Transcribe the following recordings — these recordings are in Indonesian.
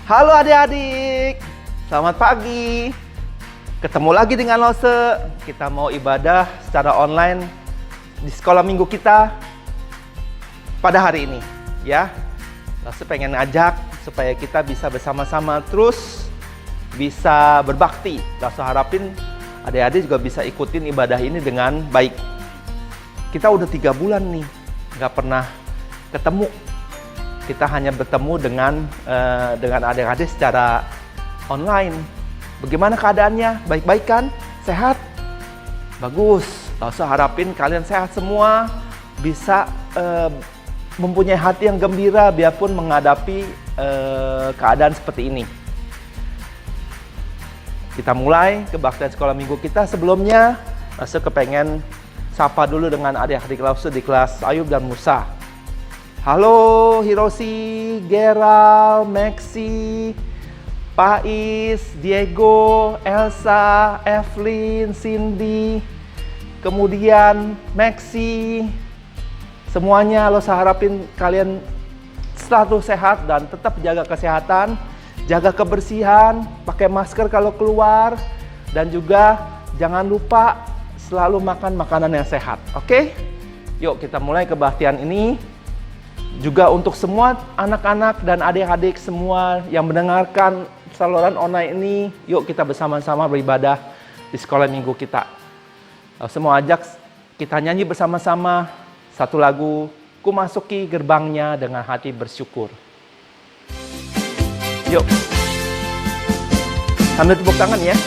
Halo adik-adik, selamat pagi. Ketemu lagi dengan Lose. Kita mau ibadah secara online di sekolah minggu kita pada hari ini, ya. Lose pengen ngajak supaya kita bisa bersama-sama terus bisa berbakti. Lose harapin adik-adik juga bisa ikutin ibadah ini dengan baik. Kita udah 3 bulan nih, nggak pernah ketemu. Kita hanya bertemu dengan adik-adik secara online. Bagaimana keadaannya? Baik-baik kan? Sehat? Bagus. Lalu harapin kalian sehat semua, bisa mempunyai hati yang gembira biarpun menghadapi keadaan seperti ini. Kita mulai kebaktian sekolah minggu kita. Sebelumnya, Lalu kepengen sapa dulu dengan adik-adik Lalu di kelas Ayub dan Musa. Halo Hiroshi, Geral, Maxi, Pais, Diego, Elsa, Evelyn, Cindy, kemudian Maxi. Semuanya lo harapin kalian selalu sehat dan tetap jaga kesehatan, jaga kebersihan, pakai masker kalau keluar, dan juga jangan lupa selalu makan makanan yang sehat. Oke? Yuk kita mulai kebaktian ini. Juga untuk semua anak-anak dan adik-adik semua yang mendengarkan saluran online ini, yuk kita bersama-sama beribadah di sekolah minggu kita. Semua ajak kita nyanyi bersama-sama satu lagu, Ku Masuki Gerbangnya dengan Hati Bersyukur. Yuk, sambil tepuk tangan ya.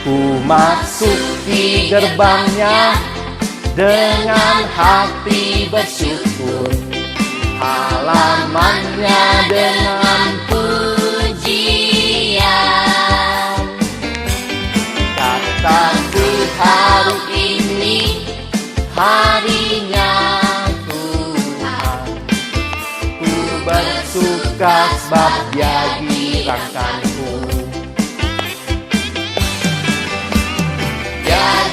Ku masuki gerbangnya dengan hati bersyukur, halamannya dengan pujian. Kataku hari ini harinya Tuhan, ku bersuka sebab Dia girangkanku.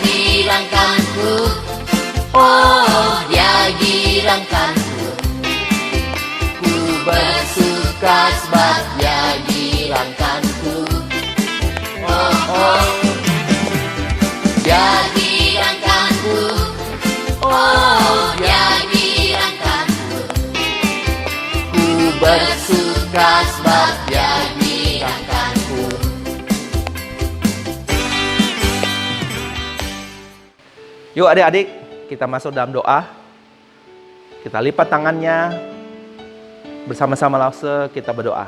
Girangkanku, oh Dia girangkanku. Ku bersuka sebab Dia girangkanku. Oh Dia girangkanku, oh Dia girangkanku. Ku bersuka sebab Dia girangkanku. Yuk adik-adik, kita masuk dalam doa. Kita lipat tangannya, bersama-sama Lause kita berdoa.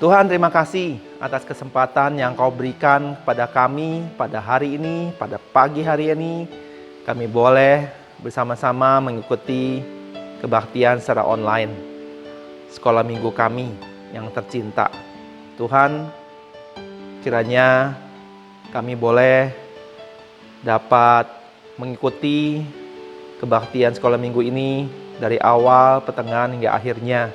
Tuhan, terima kasih atas kesempatan yang Kau berikan kepada kami pada hari ini, pada pagi hari ini. Kami boleh bersama-sama mengikuti kebaktian secara online sekolah minggu kami yang tercinta. Tuhan, kiranya kami boleh dapat mengikuti kebaktian sekolah minggu ini dari awal, pertengahan hingga akhirnya.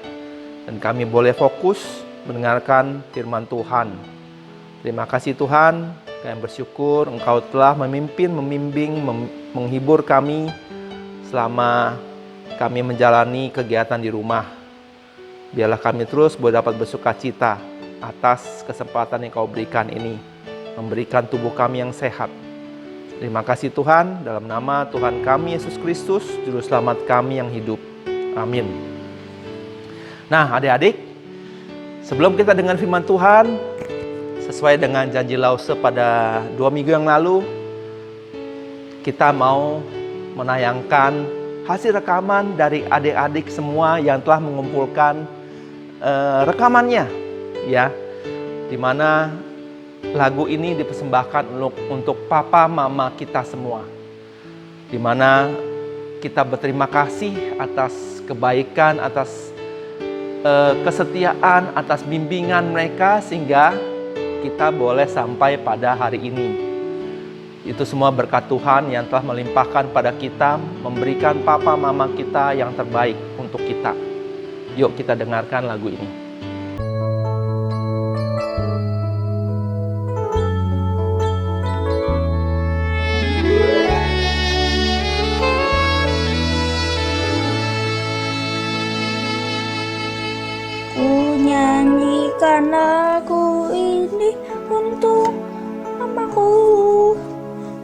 Dan kami boleh fokus mendengarkan firman Tuhan. Terima kasih Tuhan, kami bersyukur Engkau telah memimpin, membimbing, menghibur kami selama kami menjalani kegiatan di rumah. Biarlah kami terus boleh dapat bersuka cita atas kesempatan yang Kau berikan ini, memberikan tubuh kami yang sehat. Terima kasih Tuhan, dalam nama Tuhan kami Yesus Kristus, Juru Selamat kami yang hidup. Amin. Nah adik-adik, sebelum kita dengar firman Tuhan, sesuai dengan janji Lause pada 2 minggu yang lalu, kita mau menayangkan hasil rekaman dari adik-adik semua yang telah mengumpulkan rekamannya, ya, dimana lagu ini dipersembahkan untuk papa mama kita semua, di mana kita berterima kasih atas kebaikan, atas kesetiaan, atas bimbingan mereka sehingga kita boleh sampai pada hari ini. Itu semua berkat Tuhan yang telah melimpahkan pada kita, memberikan papa mama kita yang terbaik untuk kita. Yuk kita dengarkan lagu ini. Ku nyanyikan lagu ini untuk mamaku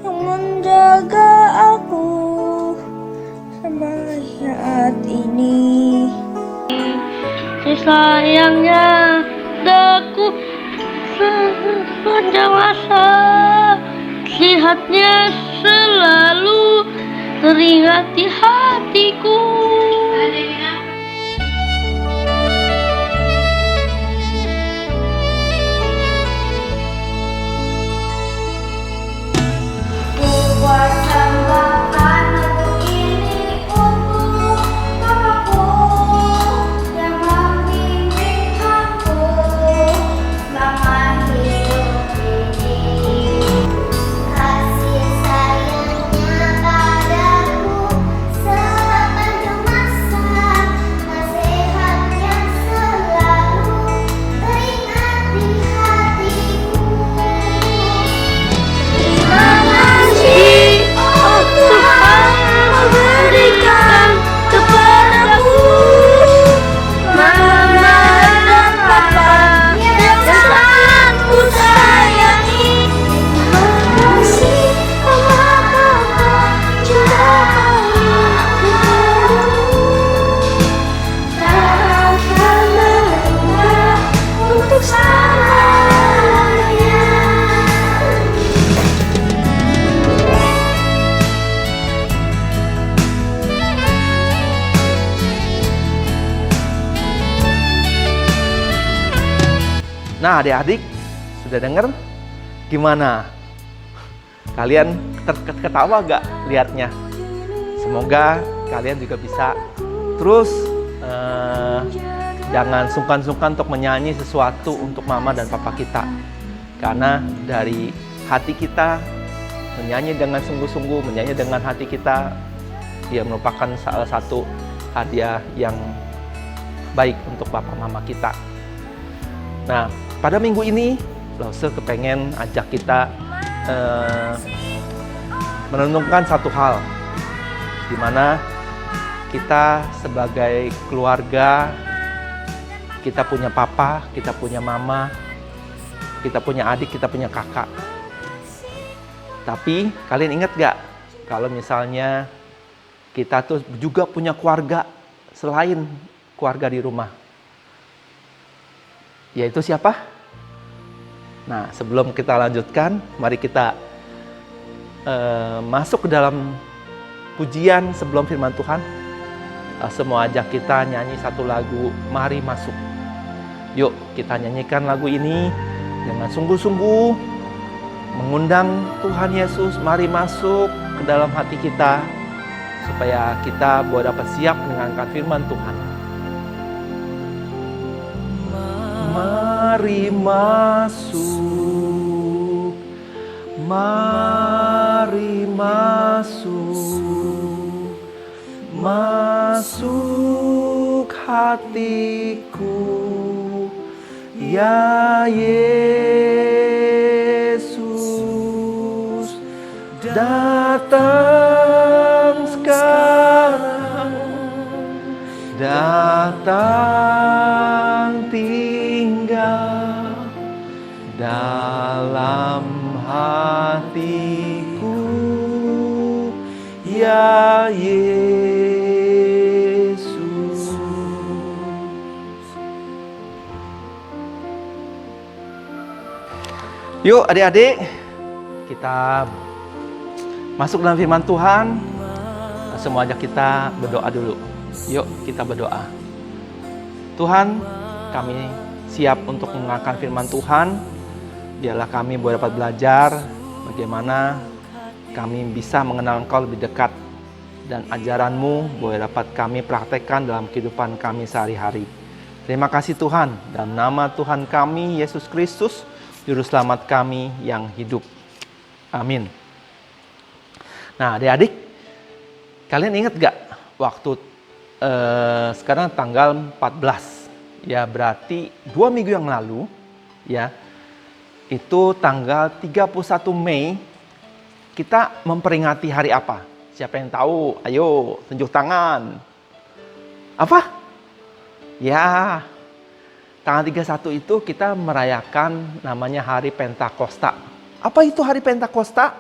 yang menjaga aku sampai saat ini. Sayangnya daku sepanjang masa, lihatnya selalu teringat di hatiku. Nah, adik-adik, sudah dengar gimana? Kalian ketawa gak lihatnya? Semoga kalian juga bisa terus jangan sungkan-sungkan untuk menyanyi sesuatu untuk mama dan papa kita. Karena dari hati kita menyanyi dengan sungguh-sungguh, menyanyi dengan hati kita, dia merupakan salah satu hadiah yang baik untuk papa mama kita. Nah, pada minggu ini, Lause kepengen ajak kita merenungkan satu hal, di mana kita sebagai keluarga, kita punya papa, kita punya mama, kita punya adik, kita punya kakak. Tapi kalian ingat gak kalau misalnya kita tuh juga punya keluarga selain keluarga di rumah? Yaitu siapa? Nah, sebelum kita lanjutkan, mari kita masuk ke dalam pujian sebelum firman Tuhan. Semua ajak kita nyanyi satu lagu, Mari Masuk. Yuk kita nyanyikan lagu ini dengan sungguh-sungguh, mengundang Tuhan Yesus, mari masuk ke dalam hati kita, supaya kita boleh dapat siap mendengarkan firman Tuhan. Mari masuk, mari masuk, masuk hatiku, ya Yesus, datang sekarang, datang tinggal dalam hatiku, ya Yesus. Yuk adik-adik, kita masuk dalam firman Tuhan. Semua ajak kita berdoa dulu. Yuk kita berdoa. Tuhan, kami siap untuk mendengarkan firman Tuhan. Biarlah kami boleh dapat belajar bagaimana kami bisa mengenal Engkau lebih dekat, dan ajaran-Mu boleh dapat kami praktekkan dalam kehidupan kami sehari-hari. Terima kasih Tuhan, dalam nama Tuhan kami Yesus Kristus, Juru Selamat kami yang hidup. Amin. Nah adik-adik, kalian ingat gak waktu sekarang tanggal 14, ya berarti 2 minggu yang lalu, ya itu tanggal 31 Mei, kita memperingati hari apa? Siapa yang tahu? Ayo tunjuk tangan. Apa? Ya, tanggal 31 itu kita merayakan namanya Hari Pentakosta. Apa itu Hari Pentakosta?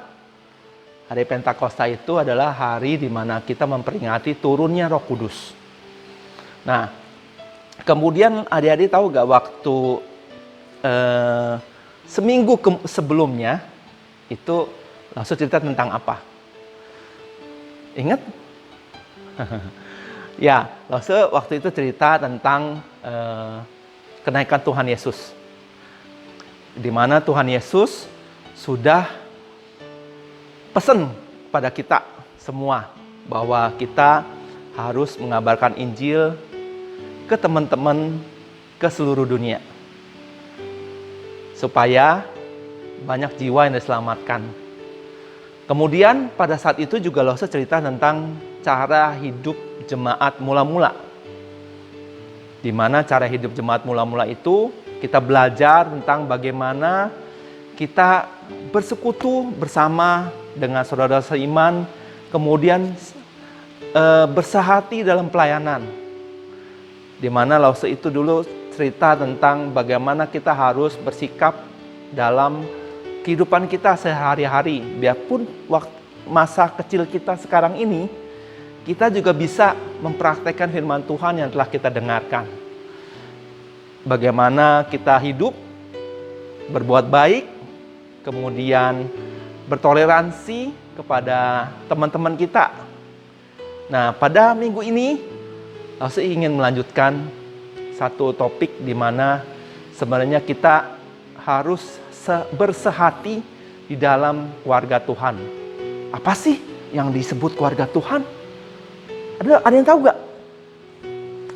Hari Pentakosta itu adalah hari di mana kita memperingati turunnya Roh Kudus. Nah, kemudian adik-adik tahu gak waktu seminggu sebelumnya itu langsung cerita tentang apa? Ingat? Ya, langsung waktu itu cerita tentang kenaikan Tuhan Yesus. Di mana Tuhan Yesus sudah pesan pada kita semua bahwa kita harus mengabarkan Injil ke teman-teman ke seluruh dunia. Supaya banyak jiwa yang diselamatkan. Kemudian pada saat itu juga Lose cerita tentang cara hidup jemaat mula-mula. Di mana cara hidup jemaat mula-mula itu kita belajar tentang bagaimana kita bersekutu bersama dengan saudara seiman, kemudian bersehati dalam pelayanan. Di mana Lose itu dulu cerita tentang bagaimana kita harus bersikap dalam kehidupan kita sehari-hari. Biarpun masa kecil kita sekarang ini, kita juga bisa mempraktekkan firman Tuhan yang telah kita dengarkan. Bagaimana kita hidup, berbuat baik, kemudian bertoleransi kepada teman-teman kita. Nah, pada minggu ini, saya ingin melanjutkan satu topik di mana sebenarnya kita harus bersehati di dalam keluarga Tuhan. Apa sih yang disebut keluarga Tuhan? Ada yang tahu gak?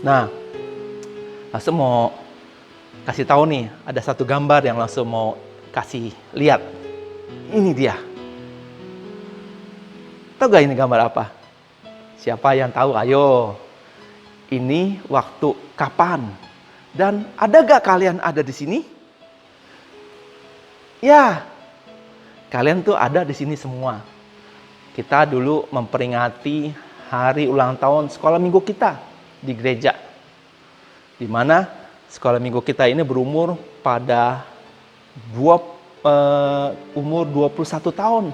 Nah, langsung mau kasih tahu nih, ada satu gambar yang langsung mau kasih lihat. Ini dia. Tahu gak ini gambar apa? Siapa yang tahu? Ayo. Ini waktu kapan? Dan ada gak kalian ada di sini? Ya, kalian tuh ada di sini semua. Kita dulu memperingati hari ulang tahun sekolah minggu kita di gereja. Di mana sekolah minggu kita ini berumur pada umur 21 tahun.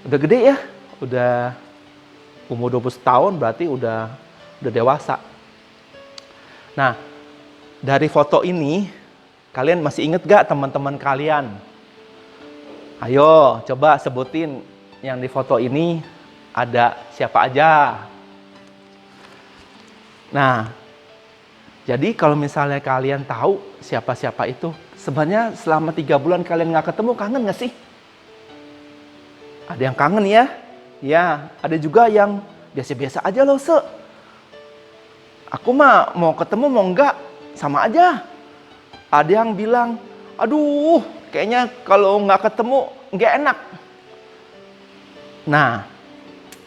Udah gede ya, udah umur 20 tahun berarti udah dewasa. Nah, dari foto ini, kalian masih inget gak teman-teman kalian? Ayo, coba sebutin yang di foto ini ada siapa aja. Nah, jadi kalau misalnya kalian tahu siapa-siapa itu, sebenarnya selama 3 bulan kalian gak ketemu, kangen gak sih? Ada yang kangen ya? Ya, ada juga yang biasa-biasa aja loh, aku mah mau ketemu mau enggak, sama aja. Ada yang bilang, aduh, kayaknya kalau nggak ketemu nggak enak. Nah,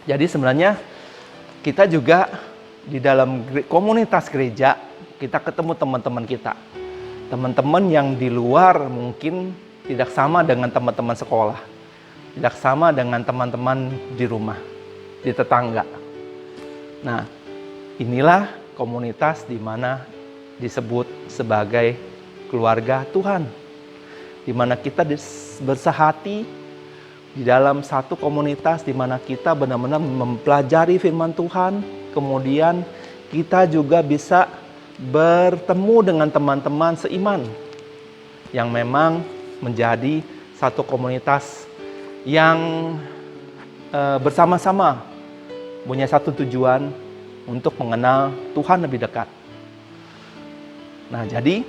jadi sebenarnya kita juga di dalam komunitas gereja, kita ketemu teman-teman kita. Teman-teman yang di luar mungkin tidak sama dengan teman-teman sekolah. Tidak sama dengan teman-teman di rumah, di tetangga. Nah, inilah komunitas di mana disebut sebagai keluarga Tuhan. Di mana kita bersehati di dalam satu komunitas di mana kita benar-benar mempelajari firman Tuhan. Kemudian kita juga bisa bertemu dengan teman-teman seiman yang memang menjadi satu komunitas yang bersama-sama punya satu tujuan untuk mengenal Tuhan lebih dekat. Nah, jadi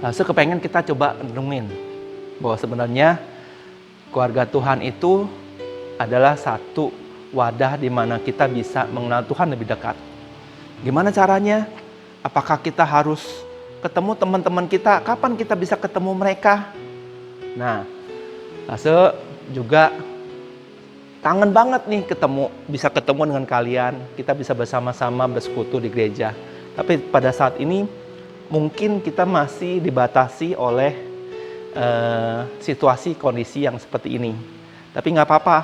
saya kepengen kita coba renungin bahwa sebenarnya keluarga Tuhan itu adalah satu wadah di mana kita bisa mengenal Tuhan lebih dekat. Gimana caranya? Apakah kita harus ketemu teman-teman kita? Kapan kita bisa ketemu mereka? Nah, saya juga kangen banget nih bisa ketemu dengan kalian. Kita bisa bersama-sama bersekutu di gereja. Tapi pada saat ini mungkin kita masih dibatasi oleh situasi kondisi yang seperti ini. Tapi nggak apa-apa,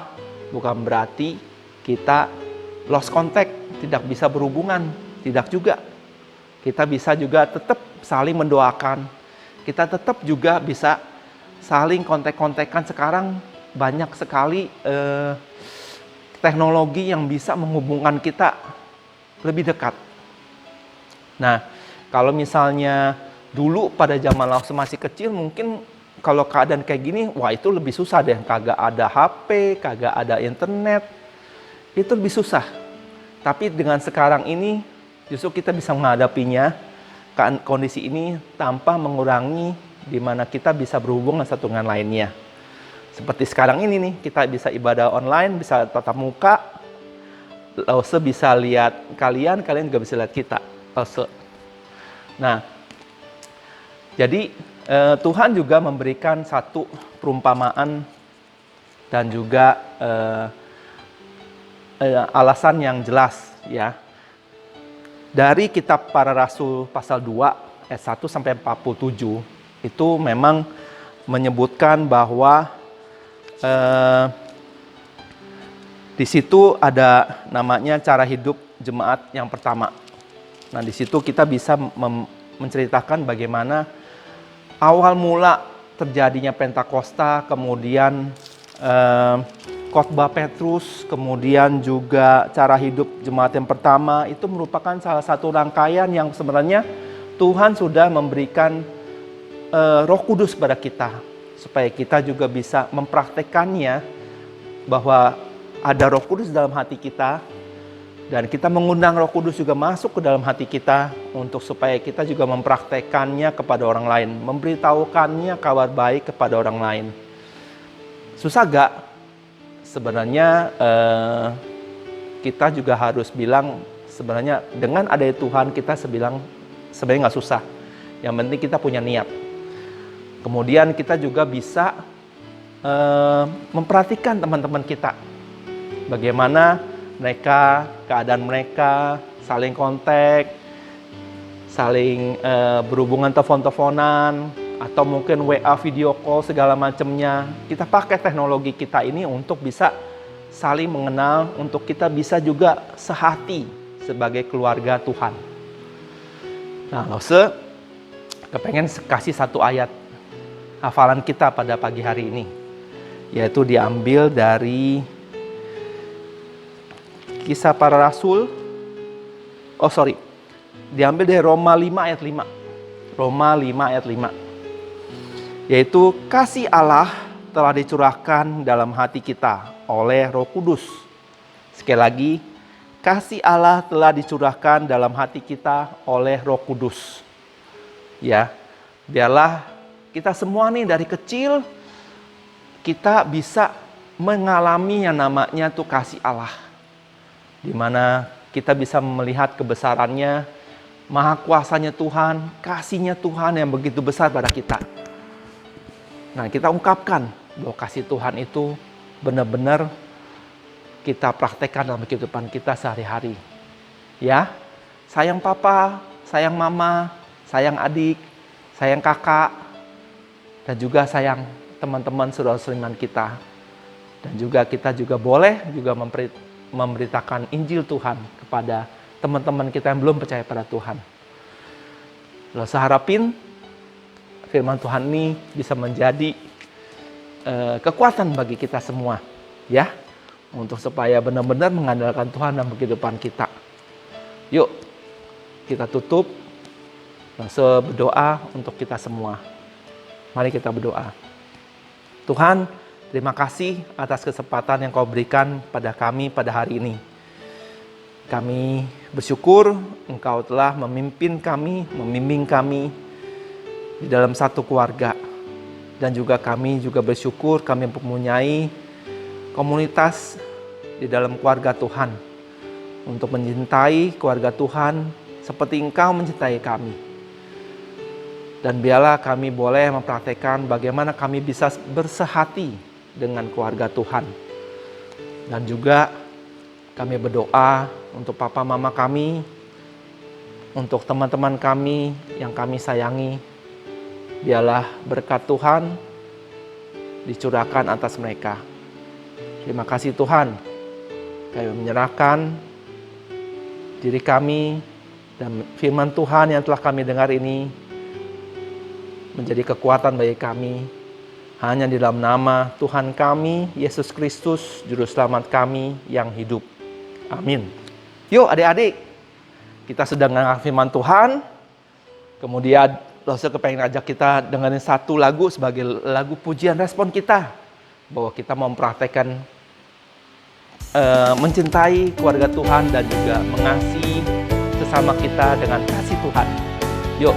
bukan berarti kita lost contact, tidak bisa berhubungan, tidak juga. Kita bisa juga tetap saling mendoakan. Kita tetap juga bisa saling kontak-kontakan. Sekarang banyak sekali teknologi yang bisa menghubungkan kita lebih dekat. Nah, kalau misalnya dulu pada zaman Lause masih kecil, mungkin kalau keadaan kayak gini, wah itu lebih susah deh. Kagak ada HP, kagak ada internet, itu lebih susah. Tapi dengan sekarang ini, justru kita bisa menghadapinya, kondisi ini tanpa mengurangi di mana kita bisa berhubungan satu dengan lainnya. Seperti sekarang ini nih, kita bisa ibadah online, bisa tatap muka. Lause bisa lihat kalian, kalian juga bisa lihat kita. Lause. Nah, jadi Tuhan juga memberikan satu perumpamaan dan juga alasan yang jelas ya. Dari kitab Para Rasul pasal 2 ayat 1 sampai 47 itu memang menyebutkan bahwa di situ ada namanya cara hidup jemaat yang pertama. Nah, di situ kita bisa menceritakan bagaimana awal mula terjadinya Pentakosta, kemudian khotbah Petrus, kemudian juga cara hidup jemaat yang pertama. Itu merupakan salah satu rangkaian yang sebenarnya Tuhan sudah memberikan Roh Kudus pada kita, supaya kita juga bisa mempraktekannya, bahwa ada Roh Kudus dalam hati kita, dan kita mengundang Roh Kudus juga masuk ke dalam hati kita untuk supaya kita juga mempraktekannya kepada orang lain, memberitahukannya kabar baik kepada orang lain. Susah gak? Sebenarnya kita juga harus bilang, sebenarnya dengan adanya Tuhan kita sebenarnya gak susah. Yang penting kita punya niat. Kemudian kita juga bisa memperhatikan teman-teman kita. Bagaimana mereka, keadaan mereka, saling kontak, saling berhubungan telepon-teleponan, atau mungkin WA video call segala macamnya. Kita pakai teknologi kita ini untuk bisa saling mengenal, untuk kita bisa juga sehati sebagai keluarga Tuhan. Nah, Lause kepengen kasih satu ayat hafalan kita pada pagi hari ini, yaitu diambil dari Kisah Para Rasul. Diambil dari Roma 5 ayat 5. Roma 5 ayat 5. Yaitu kasih Allah telah dicurahkan dalam hati kita oleh Roh Kudus. Sekali lagi, kasih Allah telah dicurahkan dalam hati kita oleh Roh Kudus. Ya, biarlah kita semua nih dari kecil kita bisa mengalami yang namanya tuh kasih Allah, di mana kita bisa melihat kebesarannya, maha kuasanya Tuhan, kasihnya Tuhan yang begitu besar pada kita. Nah, kita ungkapkan bahwa kasih Tuhan itu benar-benar kita praktekkan dalam kehidupan kita sehari-hari. Ya, sayang papa, sayang mama, sayang adik, sayang kakak, dan juga sayang teman-teman saudara-saudara kita. Dan juga kita juga boleh juga memberitakan Injil Tuhan kepada teman-teman kita yang belum percaya pada Tuhan. Lalu saya harapin firman Tuhan ini bisa menjadi kekuatan bagi kita semua, ya, untuk supaya benar-benar mengandalkan Tuhan dalam kehidupan kita. Yuk, kita tutup, langsung berdoa untuk kita semua. Mari kita berdoa. Tuhan, terima kasih atas kesempatan yang Kau berikan pada kami pada hari ini. Kami bersyukur Engkau telah memimpin kami, membimbing kami di dalam satu keluarga. Dan juga kami juga bersyukur kami mempunyai komunitas di dalam keluarga Tuhan, untuk mencintai keluarga Tuhan seperti Engkau mencintai kami. Dan biarlah kami boleh mempraktekkan bagaimana kami bisa bersehati dengan keluarga Tuhan. Dan juga kami berdoa untuk papa mama kami, untuk teman-teman kami yang kami sayangi. Biarlah berkat Tuhan dicurahkan atas mereka. Terima kasih Tuhan. Kami menyerahkan diri kami Dan firman Tuhan yang telah kami dengar ini menjadi kekuatan bagi kami. Hanya di dalam nama Tuhan kami, Yesus Kristus, Juru Selamat kami yang hidup. Amin. Yuk adik-adik, kita sedang dengar firman Tuhan. Kemudian Lause kepengen ajak kita dengerin satu lagu sebagai lagu pujian respon kita. Bahwa kita mau mempraktekkan mencintai keluarga Tuhan dan juga mengasihi sesama kita dengan kasih Tuhan. Yuk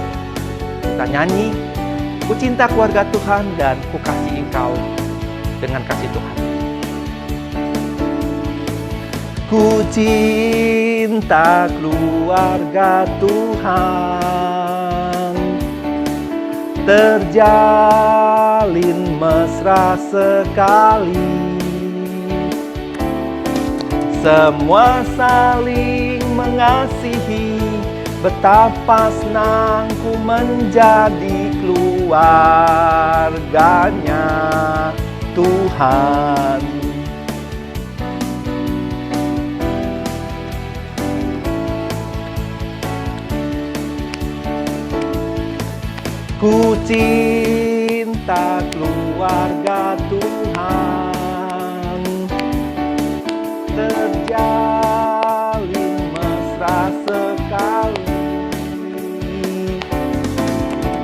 kita nyanyi, ku cinta keluarga Tuhan dan ku kasih engkau dengan kasih Tuhan. Ku cinta keluarga Tuhan, terjalin mesra sekali. Semua saling mengasihi, betapa senang ku menjadi keluarganya Tuhan. Ku cinta keluarga Tuhan, terjalin mesra sekali.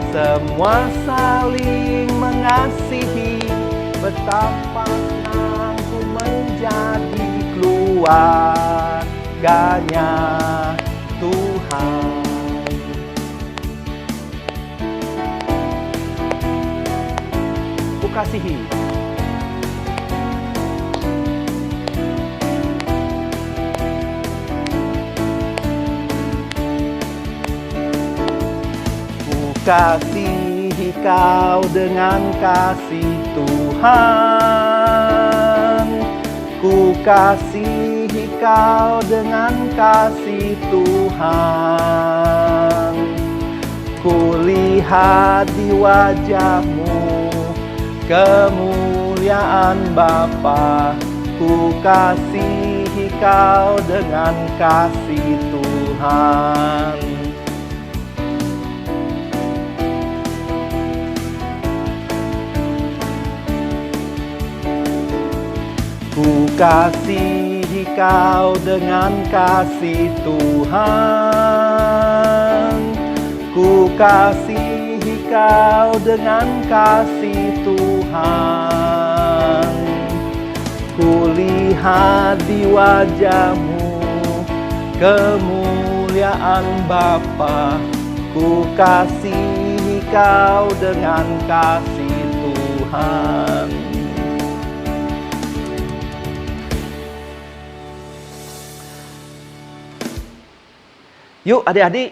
Semua saling mengasihi, betapa senang ku menjadi keluarganya Tuhan. Ku kasihi. Kasihi kau dengan kasih Tuhan, ku kasihi kau dengan kasih Tuhan. Ku lihat di wajahmu kemuliaan Bapa, ku kasihi kau dengan kasih Tuhan. Ku kasihi kau dengan kasih Tuhan, ku kasihi kau dengan kasih Tuhan. Ku lihat di wajahmu kemuliaan Bapa, ku kasihi kau dengan kasih Tuhan. Yuk adik-adik,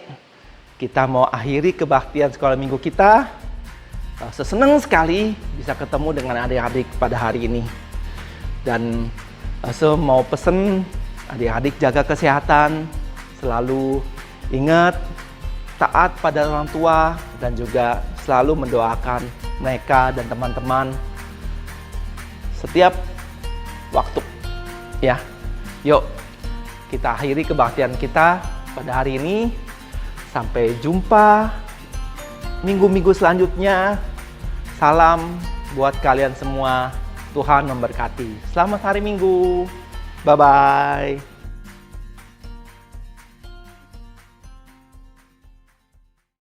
kita mau akhiri kebaktian sekolah minggu kita. Senang sekali bisa ketemu dengan adik-adik pada hari ini. Dan mau pesen adik-adik jaga kesehatan, selalu ingat taat pada orang tua dan juga selalu mendoakan mereka dan teman-teman setiap waktu. Ya, yuk kita akhiri kebaktian kita pada hari ini. Sampai jumpa minggu-minggu selanjutnya. Salam buat kalian semua. Tuhan memberkati. Selamat hari Minggu. Bye-bye.